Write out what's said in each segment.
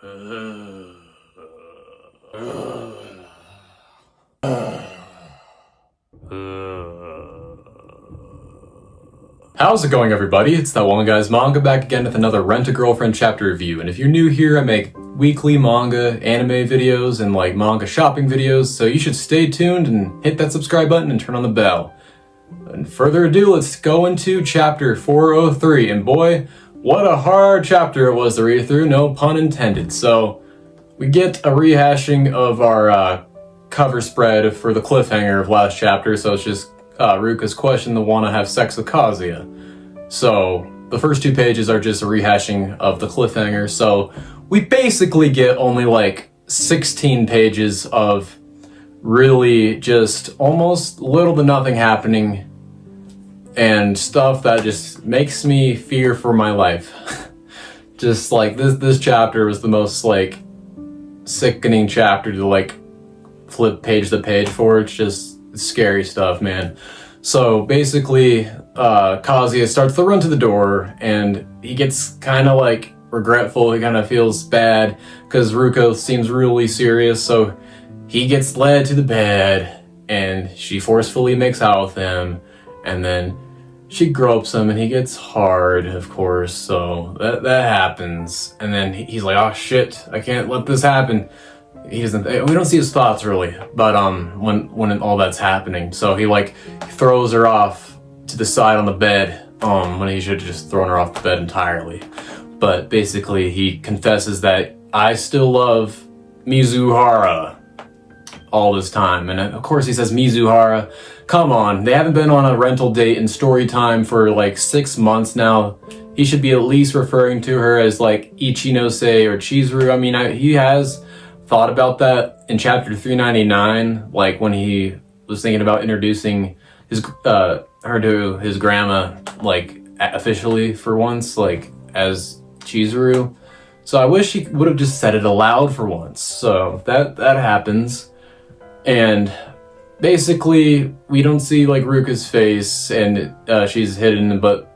How's it going, everybody? It's that one guy's manga back again with another Rent-A-Girlfriend chapter review. And if you're new here, I make weekly manga anime videos and like manga shopping videos, so you should stay tuned and hit that subscribe button and turn on the bell. And further ado, let's go into chapter 403. And boy, what a hard chapter it was to read through, no pun intended. So we get a rehashing of our cover spread for the cliffhanger of last chapter, so it's just Ruka's question to want to have sex with Kazuya. So the first two pages are just a rehashing of the cliffhanger, so we basically get only like 16 pages of really just almost little to nothing happening and stuff that just makes me fear for my life. Just like this chapter was the most like sickening chapter to like flip page to page for. It's just scary stuff, man. So basically, Kazuya starts to run to the door, and he gets kind of like regretful. He kind of feels bad because Ruka seems really serious. So he gets led to the bed, and she forcefully makes out with him, and then she gropes him, and he gets hard, of course. So that happens, and then he's like, "Oh shit, I can't let this happen." He doesn't. We don't see his thoughts really, but when all that's happening, so he throws her off to the side on the bed, when he should have just thrown her off the bed entirely. But basically, he confesses that I still love Mizuhara all this time, and of course he says Mizuhara. Come on, they haven't been on a rental date in story time for like 6 months now. He should be at least referring to her as like Ichinose or Chizuru. I mean, he has thought about that in chapter 399, like when he was thinking about introducing his her to his grandma, like officially for once, like as Chizuru. So I wish he would have just said it aloud for once. So that happens, and basically we don't see like Ruka's face, and she's hidden, but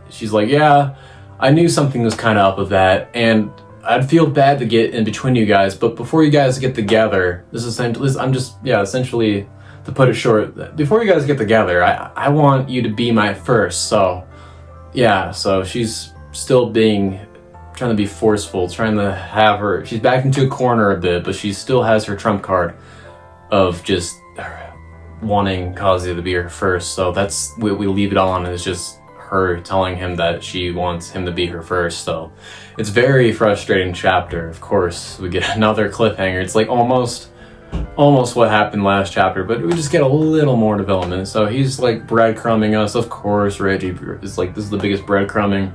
she's like, yeah, I knew something was kind of up with that, and I'd feel bad to get in between you guys, but before you guys get together, essentially, to put it short, before you guys get together, I want you to be my first. So yeah, so she's still trying to be forceful, trying to have her, she's backed into a corner a bit, but she still has her trump card of just wanting Kazuya to be her first. So that's, we leave it on, and it's just her telling him that she wants him to be her first. So it's very frustrating chapter. Of course, we get another cliffhanger. It's like almost what happened last chapter, but we just get a little more development. So he's like breadcrumbing us. Of course, Reggie is like, this is the biggest breadcrumbing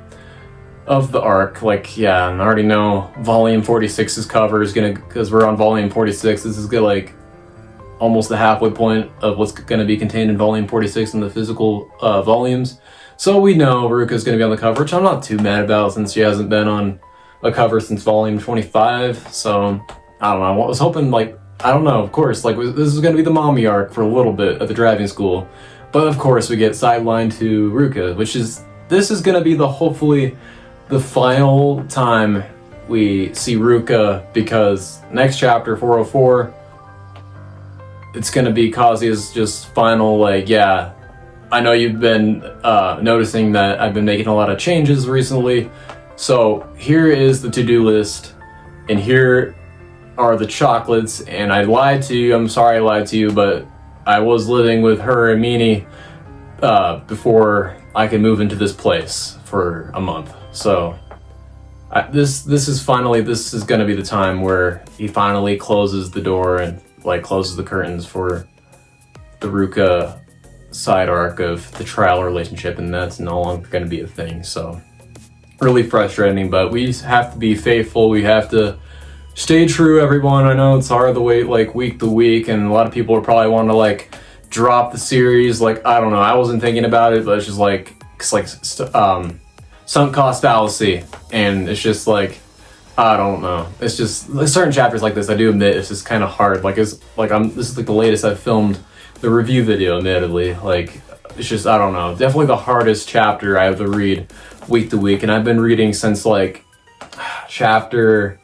of the arc. Like, yeah, and I already know volume 46's cover is gonna, because we're on volume 46, this is gonna like almost the halfway point of what's gonna be contained in volume 46 in the physical volumes. So we know Ruka's going to be on the cover, which I'm not too mad about since she hasn't been on a cover since volume 25. So, I don't know. I was hoping, I don't know, of course, this is going to be the mommy arc for a little bit at the driving school. But of course, we get sidelined to Ruka, this is going to be hopefully the final time we see Ruka, because next chapter, 404, it's going to be Kazuya's just final, yeah, I know you've been noticing that I've been making a lot of changes recently, so here is the to-do list, and here are the chocolates, and I lied to you, I'm sorry I lied to you, but I was living with her and Mini before I could move into this place for a month. So this is gonna be the time where he finally closes the door and closes the curtains for the Ruka side arc of the trial relationship, and that's no longer going to be a thing. So really frustrating, but we have to be faithful. We have to stay true, everyone. I know it's hard to wait week to week, and a lot of people are probably wanting to drop the series. I don't know, I wasn't thinking about it, but it's just sunk cost fallacy, and it's just I don't know. It's just certain chapters like this, I do admit it's just kind of hard. This is the latest I've filmed the review video, admittedly. It's just, I don't know, definitely the hardest chapter I have to read week to week, and I've been reading since chapter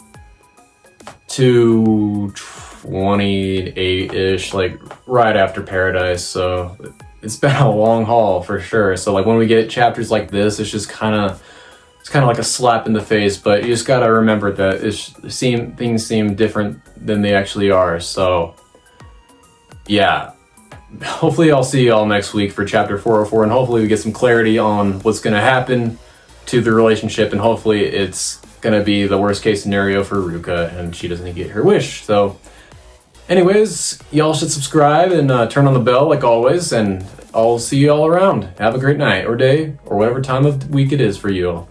228-ish, like right after Paradise, so it's been a long haul for sure. So like when we get chapters like this, it's just kind of like a slap in the face, but you just gotta remember that things seem different than they actually are. So yeah, hopefully I'll see y'all next week for chapter 404, and hopefully we get some clarity on what's gonna happen to the relationship, and hopefully it's gonna be the worst case scenario for Ruka and she doesn't get her wish. So anyways, y'all should subscribe and turn on the bell like always, and I'll see you all around. Have a great night or day or whatever time of week it is for you all.